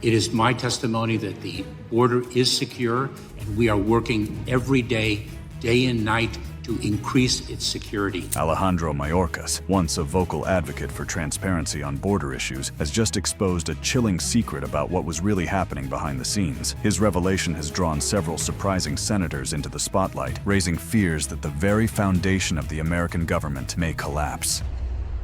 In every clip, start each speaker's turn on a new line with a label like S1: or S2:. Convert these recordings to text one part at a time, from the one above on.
S1: It is my testimony that the border is secure, and we are working every day, day and night, to increase its security.
S2: Alejandro Mayorkas, once a vocal advocate for transparency on border issues, has just exposed a chilling secret about what was really happening behind the scenes. His revelation has drawn several surprising senators into the spotlight, raising fears that the very foundation of the American government may collapse.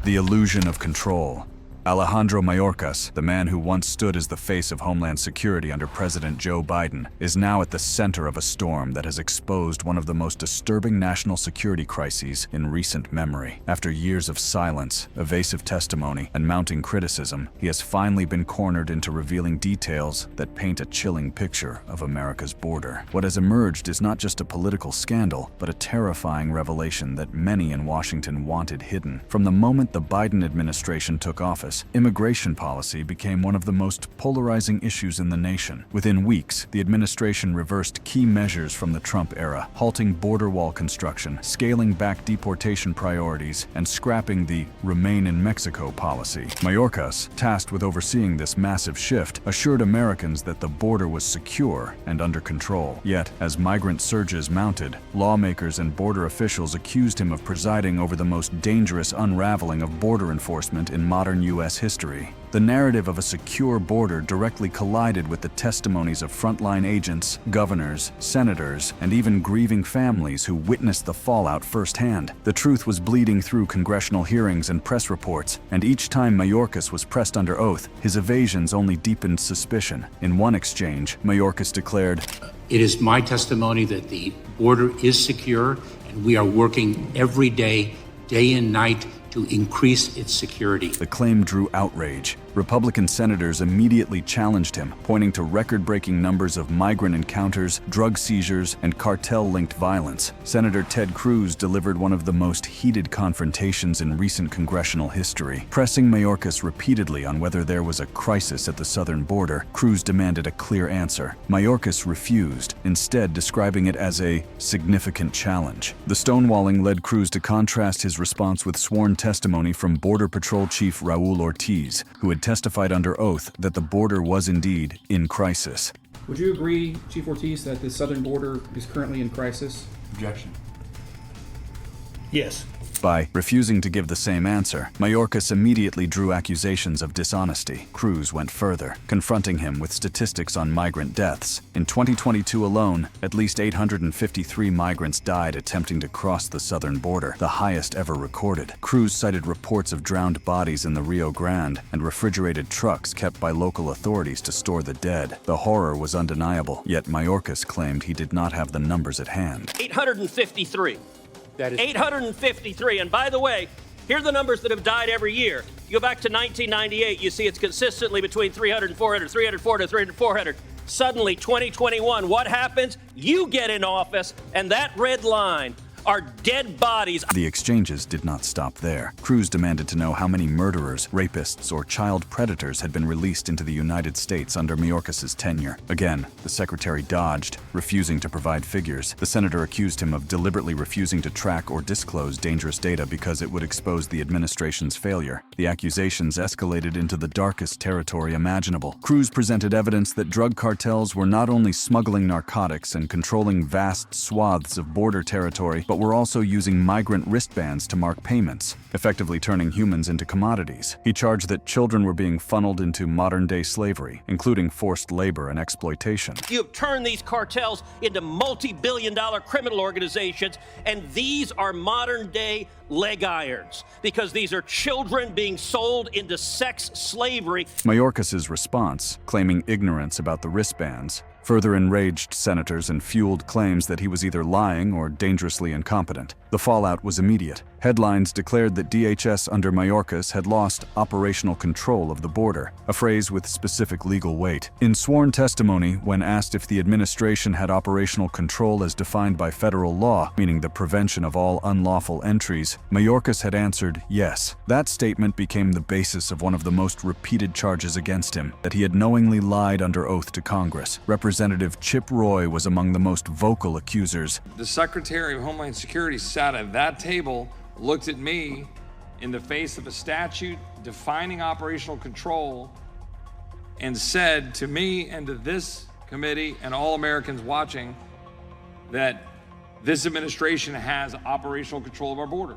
S2: The illusion of control. Alejandro Mayorkas, the man who once stood as the face of Homeland Security under President Joe Biden, is now at the center of a storm that has exposed one of the most disturbing national security crises in recent memory. After years of silence, evasive testimony, and mounting criticism, he has finally been cornered into revealing details that paint a chilling picture of America's border. What has emerged is not just a political scandal, but a terrifying revelation that many in Washington wanted hidden. From the moment the Biden administration took office, immigration policy became one of the most polarizing issues in the nation. Within weeks, the administration reversed key measures from the Trump era, halting border wall construction, scaling back deportation priorities, and scrapping the Remain in Mexico policy. Mayorkas, tasked with overseeing this massive shift, assured Americans that the border was secure and under control. Yet, as migrant surges mounted, lawmakers and border officials accused him of presiding over the most dangerous unraveling of border enforcement in modern U.S. history. The narrative of a secure border directly collided with the testimonies of frontline agents, governors, senators, and even grieving families who witnessed the fallout firsthand. The truth was bleeding through congressional hearings and press reports, and each time Mayorkas was pressed under oath, his evasions only deepened suspicion. In one exchange, Mayorkas declared,
S1: "It is my testimony that the border is secure, and we are working every day, day and night, to increase its security."
S2: The claim drew outrage. Republican senators immediately challenged him, pointing to record-breaking numbers of migrant encounters, drug seizures, and cartel-linked violence. Senator Ted Cruz delivered one of the most heated confrontations in recent congressional history. Pressing Mayorkas repeatedly on whether there was a crisis at the southern border, Cruz demanded a clear answer. Mayorkas refused, instead describing it as a significant challenge. The stonewalling led Cruz to contrast his response with sworn testimony from Border Patrol Chief Raul Ortiz, who had testified under oath that the border was indeed in crisis.
S3: Would you agree, Chief Ortiz, that the southern border is currently in crisis?
S4: Objection.
S3: Yes.
S2: By refusing to give the same answer, Mayorkas immediately drew accusations of dishonesty. Cruz went further, confronting him with statistics on migrant deaths. In 2022 alone, at least 853 migrants died attempting to cross the southern border, the highest ever recorded. Cruz cited reports of drowned bodies in the Rio Grande and refrigerated trucks kept by local authorities to store the dead. The horror was undeniable, yet Mayorkas claimed he did not have the numbers at hand.
S5: 853.
S1: That is
S5: 853. And by the way, here are the numbers that have died every year. You go back to 1998, you see it's consistently between 300 and 400, 300, 400, 300, 400. Suddenly, 2021, what happens? You get in office, and that red line are dead bodies.
S2: The exchanges did not stop there. Cruz demanded to know how many murderers, rapists, or child predators had been released into the United States under Mayorkas' tenure. Again, the secretary dodged, refusing to provide figures. The senator accused him of deliberately refusing to track or disclose dangerous data because it would expose the administration's failure. The accusations escalated into the darkest territory imaginable. Cruz presented evidence that drug cartels were not only smuggling narcotics and controlling vast swaths of border territory, but were also using migrant wristbands to mark payments, effectively turning humans into commodities. He charged that children were being funneled into modern-day slavery, including forced labor and exploitation.
S5: You have turned these cartels into multi-billion-dollar criminal organizations, and these are modern-day leg irons, because these are children being sold into sex slavery.
S2: Mayorkas' response, claiming ignorance about the wristbands, further enraged senators and fueled claims that he was either lying or dangerously incompetent. The fallout was immediate. Headlines declared that DHS under Mayorkas had lost operational control of the border, a phrase with specific legal weight. In sworn testimony, when asked if the administration had operational control as defined by federal law, meaning the prevention of all unlawful entries, Mayorkas had answered yes. That statement became the basis of one of the most repeated charges against him, that he had knowingly lied under oath to Congress. Representative Chip Roy was among the most vocal accusers.
S4: The Secretary of Homeland Security sat at that table, looked at me in the face of a statute defining operational control, and said to me and to this committee and all Americans watching that this administration has operational control of our border.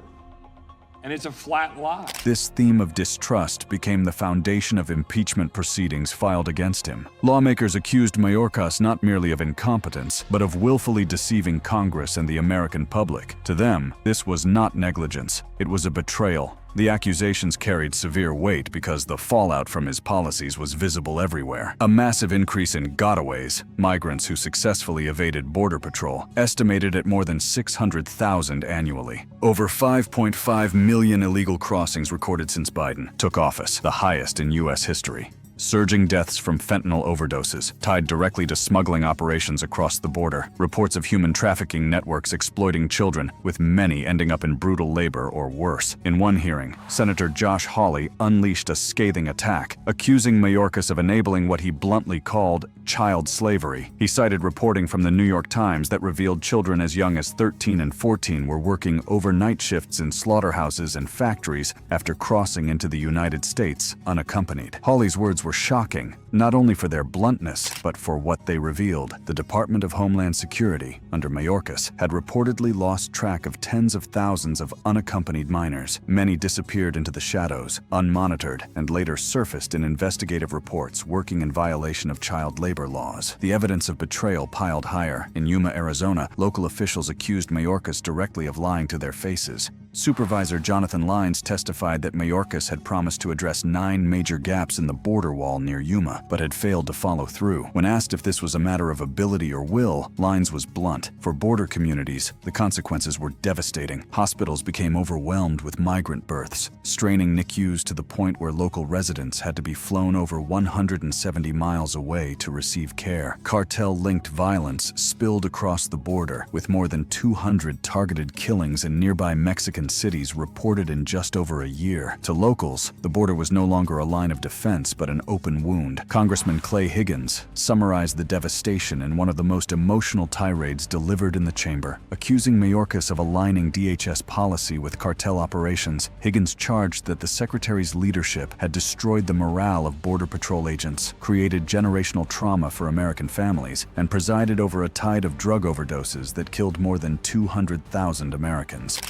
S4: And it's a flat lie.
S2: This theme of distrust became the foundation of impeachment proceedings filed against him. Lawmakers accused Mayorkas not merely of incompetence, but of willfully deceiving Congress and the American public. To them, this was not negligence, it was a betrayal. The accusations carried severe weight because the fallout from his policies was visible everywhere. A massive increase in gotaways, migrants who successfully evaded Border Patrol, estimated at more than 600,000 annually. Over 5.5 million illegal crossings recorded since Biden took office, the highest in U.S. history. Surging deaths from fentanyl overdoses, tied directly to smuggling operations across the border. Reports of human trafficking networks exploiting children, with many ending up in brutal labor or worse. In one hearing, Senator Josh Hawley unleashed a scathing attack, accusing Mayorkas of enabling what he bluntly called child slavery. He cited reporting from the New York Times that revealed children as young as 13 and 14 were working overnight shifts in slaughterhouses and factories after crossing into the United States unaccompanied. Hawley's words were shocking, not only for their bluntness, but for what they revealed. The Department of Homeland Security, under Mayorkas, had reportedly lost track of tens of thousands of unaccompanied minors. Many disappeared into the shadows, unmonitored, and later surfaced in investigative reports working in violation of child labor laws. The evidence of betrayal piled higher. In Yuma, Arizona, local officials accused Mayorkas directly of lying to their faces. Supervisor Jonathan Lines testified that Mayorkas had promised to address 9 major gaps in the border wall near Yuma, but had failed to follow through. When asked if this was a matter of ability or will, Lines was blunt. For border communities, the consequences were devastating. Hospitals became overwhelmed with migrant births, straining NICUs to the point where local residents had to be flown over 170 miles away to receive care. Cartel-linked violence spilled across the border, with more than 200 targeted killings in nearby Mexican cities reported in just over a year. To locals, the border was no longer a line of defense but an open wound. Congressman Clay Higgins summarized the devastation in one of the most emotional tirades delivered in the chamber. Accusing Mayorkas of aligning DHS policy with cartel operations, Higgins charged that the secretary's leadership had destroyed the morale of Border Patrol agents, created generational trauma for American families, and presided over a tide of drug overdoses that killed more than 200,000 Americans.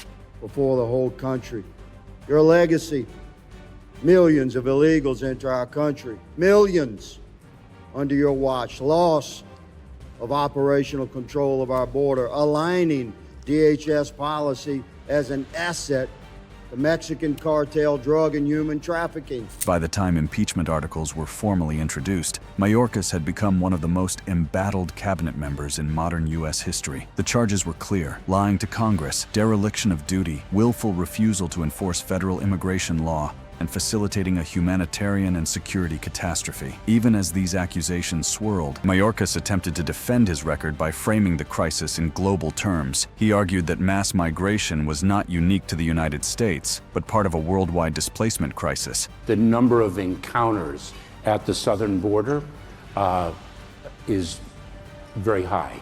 S6: Before the whole country. Your legacy. Millions of illegals enter our country. Millions under your watch. Loss of operational control of our border. Aligning DHS policy as an asset to Mexican cartel drug and human trafficking.
S2: By the time impeachment articles were formally introduced, Mayorkas had become one of the most embattled cabinet members in modern U.S. history. The charges were clear: lying to Congress, dereliction of duty, willful refusal to enforce federal immigration law, and facilitating a humanitarian and security catastrophe. Even as these accusations swirled, Mayorkas attempted to defend his record by framing the crisis in global terms. He argued that mass migration was not unique to the United States, but part of a worldwide displacement crisis.
S1: The number of encounters at the southern border is very high,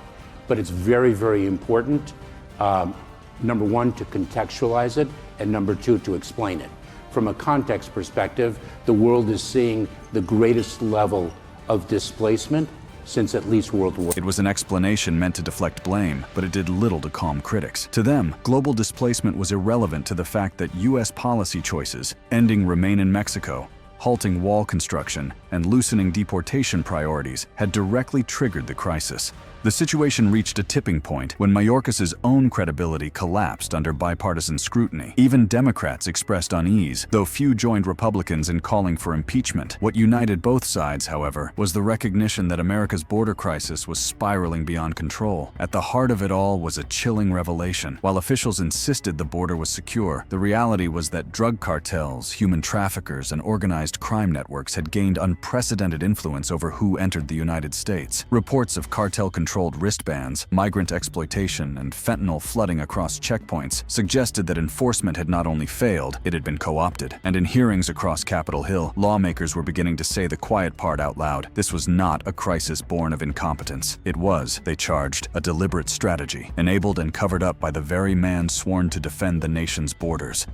S1: but it's very, very important, number one, to contextualize it, and number two, to explain it. From a context perspective, the world is seeing the greatest level of displacement since at least World War.
S2: It was an explanation meant to deflect blame, but it did little to calm critics. To them, global displacement was irrelevant to the fact that U.S. policy choices, ending Remain in Mexico, halting wall construction, and loosening deportation priorities, had directly triggered the crisis. The situation reached a tipping point when Mayorkas' own credibility collapsed under bipartisan scrutiny. Even Democrats expressed unease, though few joined Republicans in calling for impeachment. What united both sides, however, was the recognition that America's border crisis was spiraling beyond control. At the heart of it all was a chilling revelation. While officials insisted the border was secure, the reality was that drug cartels, human traffickers, and organized crime networks had gained unprecedented influence over who entered the United States. Reports of cartel-controlled wristbands, migrant exploitation, and fentanyl flooding across checkpoints suggested that enforcement had not only failed, it had been co-opted. And in hearings across Capitol Hill, lawmakers were beginning to say the quiet part out loud. This was not a crisis born of incompetence. It was, they charged, a deliberate strategy, enabled and covered up by the very man sworn to defend the nation's borders: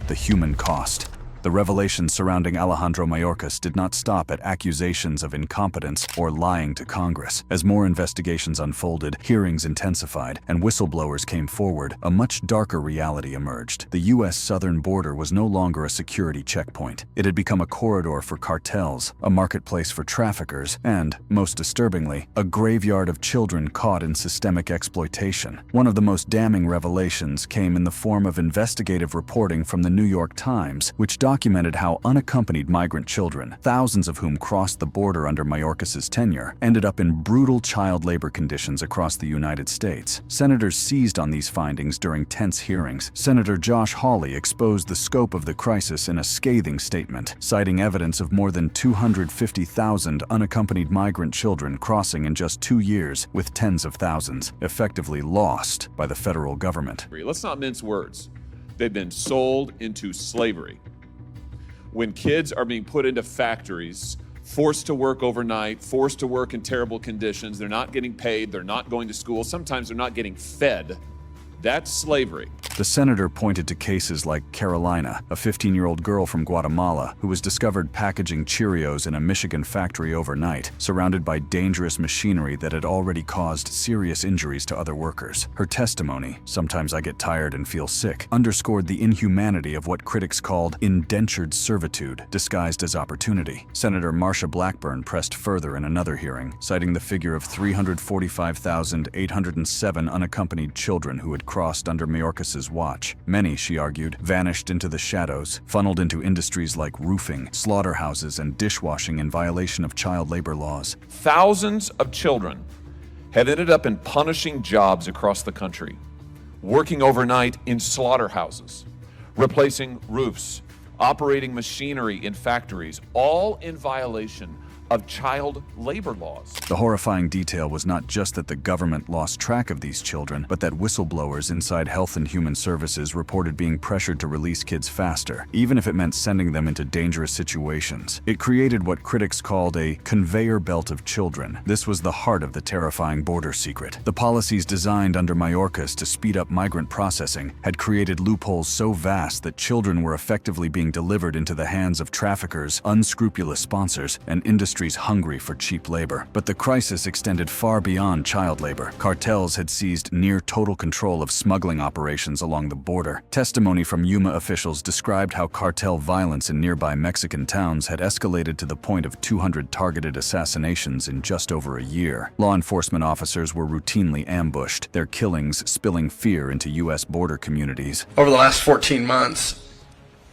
S2: the human cost. The revelations surrounding Alejandro Mayorkas did not stop at accusations of incompetence or lying to Congress. As more investigations unfolded, hearings intensified, and whistleblowers came forward, a much darker reality emerged. The U.S. southern border was no longer a security checkpoint. It had become a corridor for cartels, a marketplace for traffickers, and, most disturbingly, a graveyard of children caught in systemic exploitation. One of the most damning revelations came in the form of investigative reporting from the New York Times, which documented how unaccompanied migrant children, thousands of whom crossed the border under Mayorkas' tenure, ended up in brutal child labor conditions across the United States. Senators seized on these findings during tense hearings. Senator Josh Hawley exposed the scope of the crisis in a scathing statement, citing evidence of more than 250,000 unaccompanied migrant children crossing in just 2 years, with tens of thousands effectively lost by the federal government.
S7: Let's not mince words. They've been sold into slavery. When kids are being put into factories, forced to work overnight, forced to work in terrible conditions, they're not getting paid, they're not going to school, sometimes they're not getting fed. That's slavery.
S2: The senator pointed to cases like Carolina, a 15-year-old girl from Guatemala who was discovered packaging Cheerios in a Michigan factory overnight, surrounded by dangerous machinery that had already caused serious injuries to other workers. Her testimony, "Sometimes I get tired and feel sick," underscored the inhumanity of what critics called indentured servitude, disguised as opportunity. Senator Marsha Blackburn pressed further in another hearing, citing the figure of 345,807 unaccompanied children who had crossed under Mayorkas' watch. Many, she argued, vanished into the shadows, funneled into industries like roofing, slaughterhouses, and dishwashing in violation of child labor laws.
S7: Thousands of children have ended up in punishing jobs across the country, working overnight in slaughterhouses, replacing roofs, operating machinery in factories, all in violation of child labor laws.
S2: The horrifying detail was not just that the government lost track of these children, but that whistleblowers inside Health and Human Services reported being pressured to release kids faster, even if it meant sending them into dangerous situations. It created what critics called a conveyor belt of children. This was the heart of the terrifying border secret. The policies designed under Mayorkas to speed up migrant processing had created loopholes so vast that children were effectively being delivered into the hands of traffickers, unscrupulous sponsors, and industries hungry for cheap labor. But the crisis extended far beyond child labor. Cartels had seized near total control of smuggling operations along the border. Testimony from Yuma officials described how cartel violence in nearby Mexican towns had escalated to the point of 200 targeted assassinations in just over a year. Law enforcement officers were routinely ambushed, their killings spilling fear into U.S. border communities.
S8: Over the last 14 months,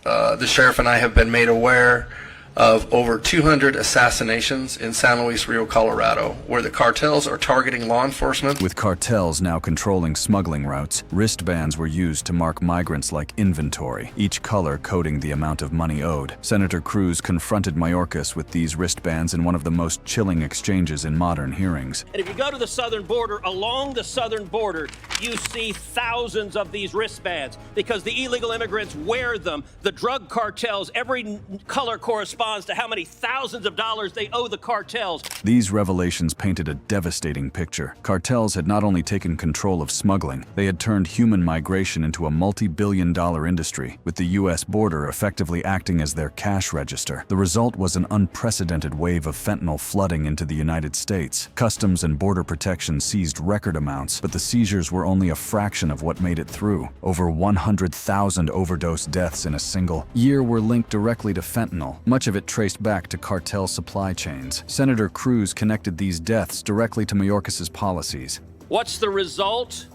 S8: the sheriff and I have been made aware of over 200 assassinations in San Luis Rio, Colorado, where the cartels are targeting law enforcement.
S2: With cartels now controlling smuggling routes, wristbands were used to mark migrants like inventory, each color coding the amount of money owed. Senator Cruz confronted Mayorkas with these wristbands in one of the most chilling exchanges in modern hearings.
S5: And if you go to the southern border, along the southern border, you see thousands of these wristbands because the illegal immigrants wear them. The drug cartels, every color corresponds to how many thousands of dollars they owe the cartels.
S2: These revelations painted a devastating picture. Cartels had not only taken control of smuggling, they had turned human migration into a multi-billion-dollar industry, with the U.S. border effectively acting as their cash register. The result was an unprecedented wave of fentanyl flooding into the United States. Customs and Border Protection seized record amounts, but the seizures were only a fraction of what made it through. Over 100,000 overdose deaths in a single year were linked directly to fentanyl, much of it traced back to cartel supply chains. Senator Cruz connected these deaths directly to Mayorkas' policies.
S5: What's the result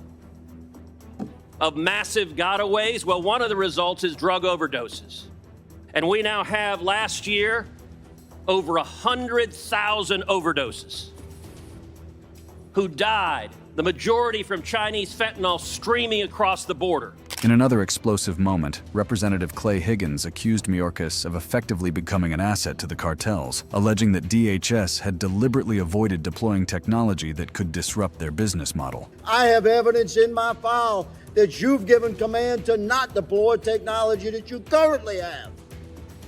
S5: of massive gotaways? Well, one of the results is drug overdoses. And we now have, last year, over 100,000 overdoses who died, the majority from Chinese fentanyl streaming across the border.
S2: In another explosive moment, Representative Clay Higgins accused Mayorkas of effectively becoming an asset to the cartels, alleging that DHS had deliberately avoided deploying technology that could disrupt their business model.
S6: I have evidence in my file that you've given command to not deploy technology that you currently have.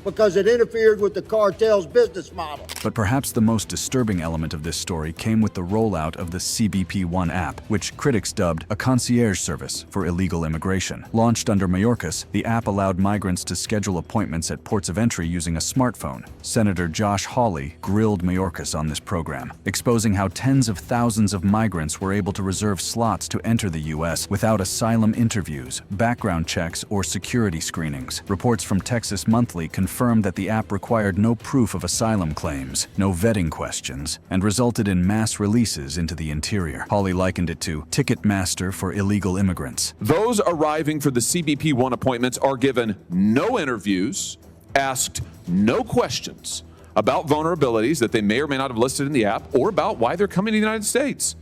S6: because it interfered with the cartel's business model.
S2: But perhaps the most disturbing element of this story came with the rollout of the CBP One app, which critics dubbed a concierge service for illegal immigration. Launched under Mayorkas, the app allowed migrants to schedule appointments at ports of entry using a smartphone. Senator Josh Hawley grilled Mayorkas on this program, exposing how tens of thousands of migrants were able to reserve slots to enter the U.S. without asylum interviews, background checks, or security screenings. Reports from Texas Monthly confirmed that the app required no proof of asylum claims, no vetting questions, and resulted in mass releases into the interior. Hawley likened it to Ticketmaster for illegal immigrants.
S7: Those arriving for the CBP One appointments are given no interviews, asked no questions about vulnerabilities that they may or may not have listed in the app or about why they're coming to the United States.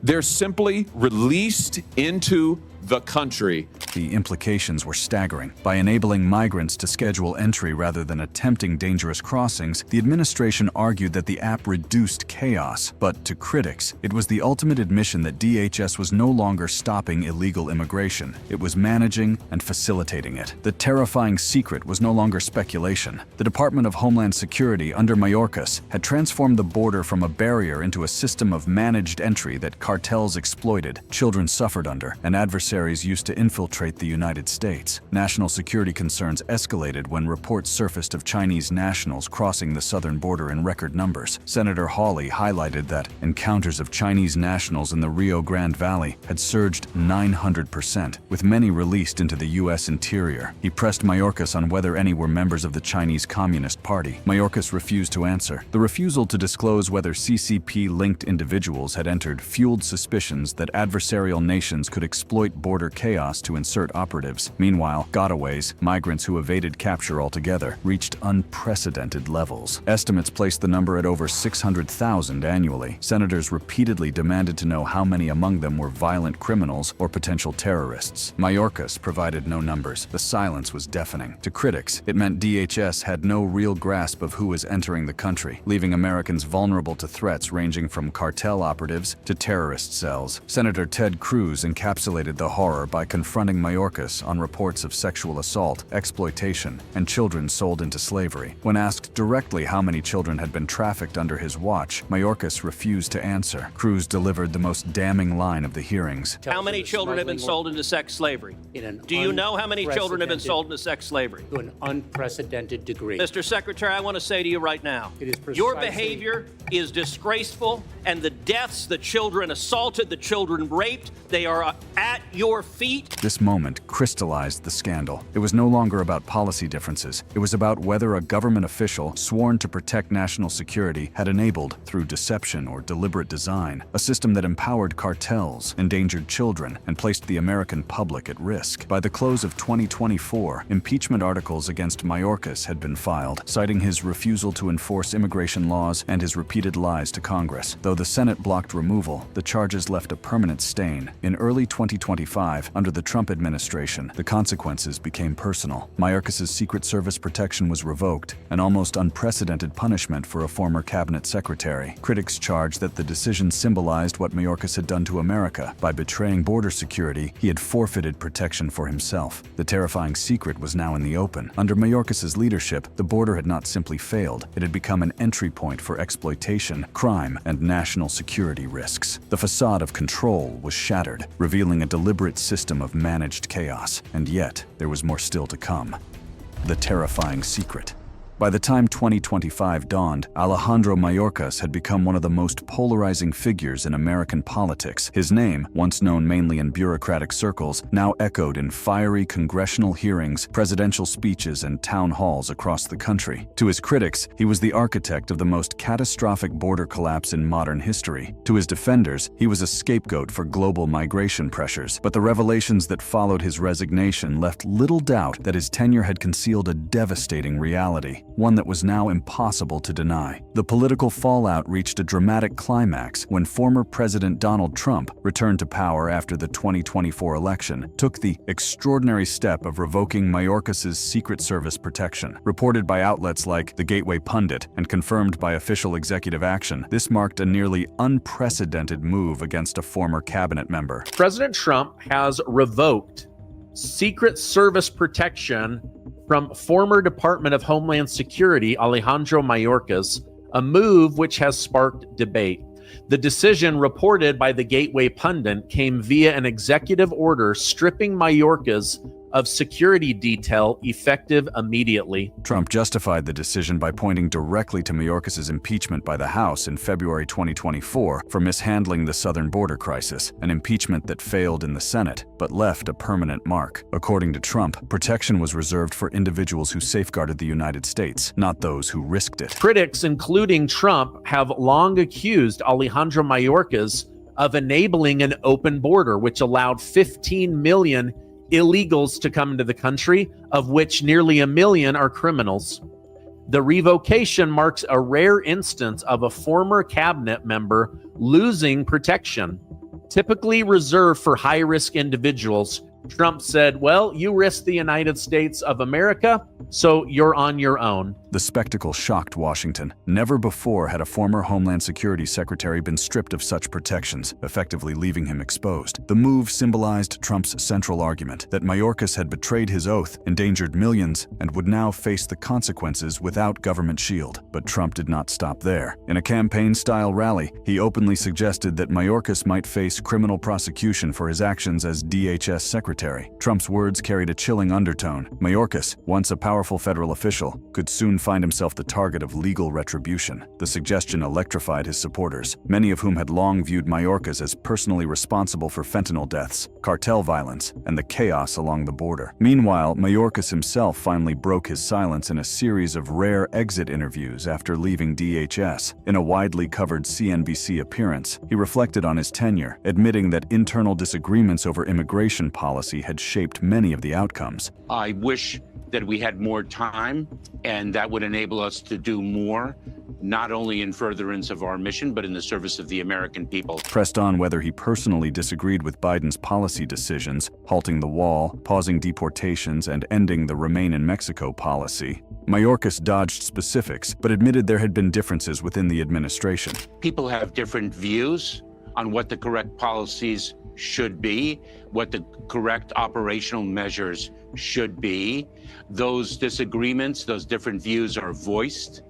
S7: They're simply released into the country.
S2: The implications were staggering. By enabling migrants to schedule entry rather than attempting dangerous crossings, the administration argued that the app reduced chaos. But to critics, it was the ultimate admission that DHS was no longer stopping illegal immigration. It was managing and facilitating it. The terrifying secret was no longer speculation. The Department of Homeland Security under Mayorkas had transformed the border from a barrier into a system of managed entry that cartels exploited, children suffered under, and adversaries used to infiltrate the United States. National security concerns escalated when reports surfaced of Chinese nationals crossing the southern border in record numbers. Senator Hawley highlighted that encounters of Chinese nationals in the Rio Grande Valley had surged 900%, with many released into the U.S. interior. He pressed Mayorkas on whether any were members of the Chinese Communist Party. Mayorkas refused to answer. The refusal to disclose whether CCP-linked individuals had entered fueled suspicions that adversarial nations could exploit border chaos to insert operatives. Meanwhile, gotaways, migrants who evaded capture altogether, reached unprecedented levels. Estimates placed the number at over 600,000 annually. Senators repeatedly demanded to know how many among them were violent criminals or potential terrorists. Mayorkas provided no numbers. The silence was deafening. To critics, it meant DHS had no real grasp of who was entering the country, leaving Americans vulnerable to threats ranging from cartel operatives to terrorist cells. Senator Ted Cruz encapsulated the horror by confronting Mayorkas on reports of sexual assault, exploitation, and children sold into slavery. When asked directly how many children had been trafficked under his watch, Mayorkas refused to answer. Cruz delivered the most damning line of the hearings.
S5: How many children have been sold into sex slavery? Do you know how many children have been sold into sex slavery?
S1: To an unprecedented degree.
S5: Mr. Secretary, I want to say to you right now, your behavior is disgraceful, and the deaths, the children assaulted, the children raped, they are at your feet.
S2: This moment crystallized the scandal. It was no longer about policy differences. It was about whether a government official sworn to protect national security had enabled, through deception or deliberate design, a system that empowered cartels, endangered children, and placed the American public at risk. By the close of 2024, impeachment articles against Mayorkas had been filed, citing his refusal to enforce immigration laws and his repeated lies to Congress. Though the Senate blocked removal, the charges left a permanent stain. In early 2025, under the Trump administration, the consequences became personal. Mayorkas' Secret Service protection was revoked, an almost unprecedented punishment for a former cabinet secretary. Critics charged that the decision symbolized what Mayorkas had done to America. By betraying border security, he had forfeited protection for himself. The terrifying secret was now in the open. Under Mayorkas' leadership, the border had not simply failed. It had become an entry point for exploitation, crime, and national security risks. The facade of control was shattered, revealing a deliberate system of managed chaos. And yet, there was more still to come. The terrifying secret. By the time 2025 dawned, Alejandro Mayorkas had become one of the most polarizing figures in American politics. His name, once known mainly in bureaucratic circles, now echoed in fiery congressional hearings, presidential speeches, and town halls across the country. To his critics, he was the architect of the most catastrophic border collapse in modern history. To his defenders, he was a scapegoat for global migration pressures. But the revelations that followed his resignation left little doubt that his tenure had concealed a devastating reality, one that was now impossible to deny. The political fallout reached a dramatic climax when former President Donald Trump returned to power after the 2024 election, took the extraordinary step of revoking Mayorkas' Secret Service protection. Reported by outlets like The Gateway Pundit and confirmed by official executive action, this marked a nearly unprecedented move against a former cabinet member.
S9: President Trump has revoked Secret Service protection from former Department of Homeland Security Alejandro Mayorkas, a move which has sparked debate. The decision, reported by the Gateway Pundit, came via an executive order stripping Mayorkas of security detail effective immediately.
S2: Trump justified the decision by pointing directly to Mayorkas' impeachment by the House in February 2024 for mishandling the southern border crisis, an impeachment that failed in the Senate but left a permanent mark. According to Trump, protection was reserved for individuals who safeguarded the United States, not those who risked it.
S9: Critics, including Trump, have long accused Alejandro Mayorkas of enabling an open border, which allowed 15 million illegals to come into the country, of which nearly 1 million are criminals. The revocation marks a rare instance of a former cabinet member losing protection. Typically reserved for high-risk individuals, Trump said, well, you risk the United States of America, so you're on your own.
S2: The spectacle shocked Washington. Never before had a former Homeland Security Secretary been stripped of such protections, effectively leaving him exposed. The move symbolized Trump's central argument that Mayorkas had betrayed his oath, endangered millions, and would now face the consequences without government shield. But Trump did not stop there. In a campaign-style rally, he openly suggested that Mayorkas might face criminal prosecution for his actions as DHS Secretary. Trump's words carried a chilling undertone. Mayorkas, once a powerful federal official, could soon find himself the target of legal retribution. The suggestion electrified his supporters, many of whom had long viewed Mayorkas as personally responsible for fentanyl deaths, cartel violence, and the chaos along the border. Meanwhile, Mayorkas himself finally broke his silence in a series of rare exit interviews after leaving DHS. In a widely covered CNBC appearance, he reflected on his tenure, admitting that internal disagreements over immigration policy had shaped many of the outcomes.
S1: I wish that we had more time, and that would enable us to do more, not only in furtherance of our mission, but in the service of the American people.
S2: Pressed on whether he personally disagreed with Biden's policy decisions, halting the wall, pausing deportations, and ending the Remain in Mexico policy, Mayorkas dodged specifics, but admitted there had been differences within the administration.
S1: People have different views on what the correct policies should be, what the correct operational measures should be. Those disagreements, those different views are voiced,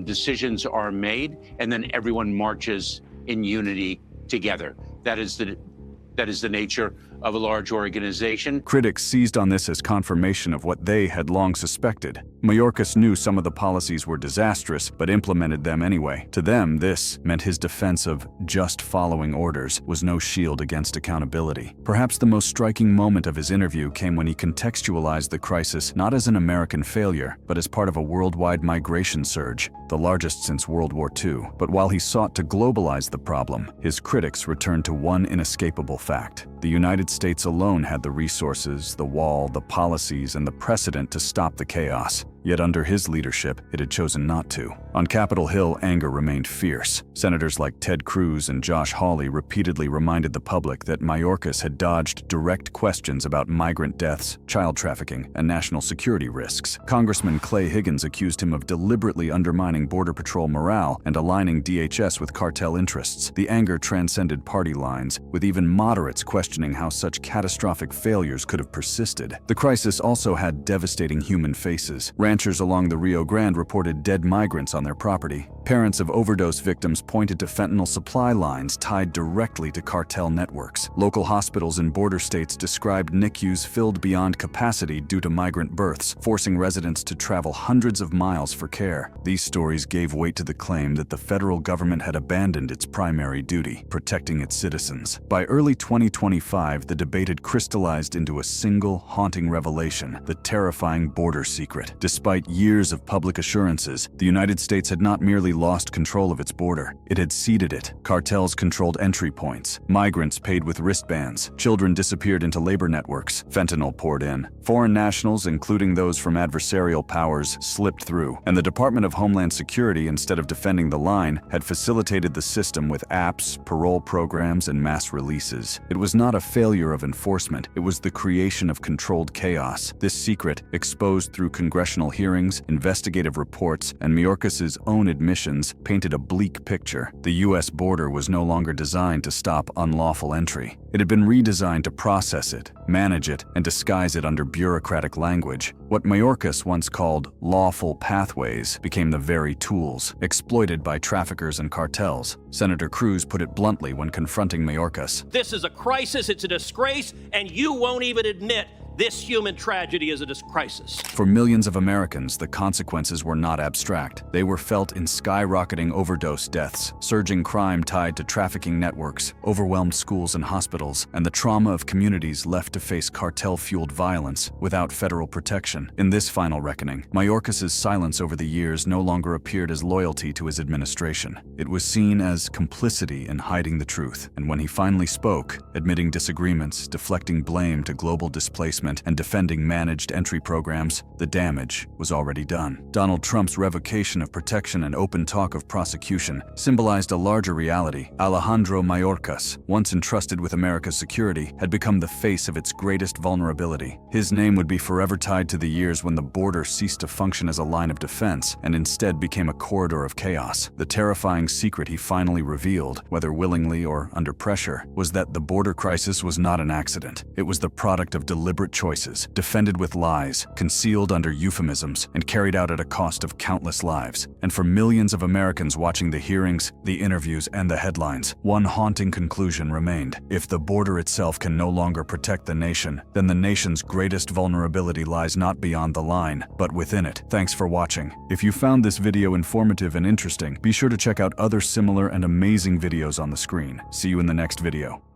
S1: decisions are made, and then everyone marches in unity together. That is the nature of a large organization.
S2: Critics seized on this as confirmation of what they had long suspected. Mayorkas knew some of the policies were disastrous, but implemented them anyway. To them, this meant his defense of just following orders was no shield against accountability. Perhaps the most striking moment of his interview came when he contextualized the crisis not as an American failure, but as part of a worldwide migration surge, the largest since World War II. But while he sought to globalize the problem, his critics returned to one inescapable fact. The United States alone had the resources, the wall, the policies, and the precedent to stop the chaos. Yet under his leadership, it had chosen not to. On Capitol Hill, anger remained fierce. Senators like Ted Cruz and Josh Hawley repeatedly reminded the public that Mayorkas had dodged direct questions about migrant deaths, child trafficking, and national security risks. Congressman Clay Higgins accused him of deliberately undermining Border Patrol morale and aligning DHS with cartel interests. The anger transcended party lines, with even moderates questioning how such catastrophic failures could have persisted. The crisis also had devastating human faces. Ranchers along the Rio Grande reported dead migrants on their property. Parents of overdose victims pointed to fentanyl supply lines tied directly to cartel networks. Local hospitals in border states described NICUs filled beyond capacity due to migrant births, forcing residents to travel hundreds of miles for care. These stories gave weight to the claim that the federal government had abandoned its primary duty, protecting its citizens. By early 2025, the debate had crystallized into a single haunting revelation: the terrifying border secret. Despite years of public assurances, the United States had not merely lost control of its border, it had ceded it. Cartels controlled entry points, migrants paid with wristbands, children disappeared into labor networks, fentanyl poured in. Foreign nationals, including those from adversarial powers, slipped through, and the Department of Homeland Security, instead of defending the line, had facilitated the system with apps, parole programs, and mass releases. It was not a failure of enforcement, it was the creation of controlled chaos. This secret, exposed through congressional congressional hearings, investigative reports, and Mayorkas' own admissions painted a bleak picture. The U.S. border was no longer designed to stop unlawful entry. It had been redesigned to process it, manage it, and disguise it under bureaucratic language. What Mayorkas once called lawful pathways became the very tools exploited by traffickers and cartels. Senator Cruz put it bluntly when confronting Mayorkas.
S5: This is a crisis, it's a disgrace, and you won't even admit this human tragedy is a crisis.
S2: For millions of Americans, the consequences were not abstract. They were felt in skyrocketing overdose deaths, surging crime tied to trafficking networks, overwhelmed schools and hospitals, and the trauma of communities left to face cartel-fueled violence without federal protection. In this final reckoning, Mayorkas' silence over the years no longer appeared as loyalty to his administration. It was seen as complicity in hiding the truth. And when he finally spoke, admitting disagreements, deflecting blame to global displacement, and defending managed entry programs, the damage was already done. Donald Trump's revocation of protection and open talk of prosecution symbolized a larger reality. Alejandro Mayorkas, once entrusted with America's security, had become the face of its greatest vulnerability. His name would be forever tied to the years when the border ceased to function as a line of defense and instead became a corridor of chaos. The terrifying secret he finally revealed, whether willingly or under pressure, was that the border crisis was not an accident. It was the product of deliberate choices, defended with lies, concealed under euphemisms, and carried out at a cost of countless lives. And for millions of Americans watching the hearings, the interviews, and the headlines, one haunting conclusion remained. If the border itself can no longer protect the nation, then the nation's greatest vulnerability lies not beyond the line, but within it. Thanks for watching. If you found this video informative and interesting, be sure to check out other similar and amazing videos on the screen. See you in the next video.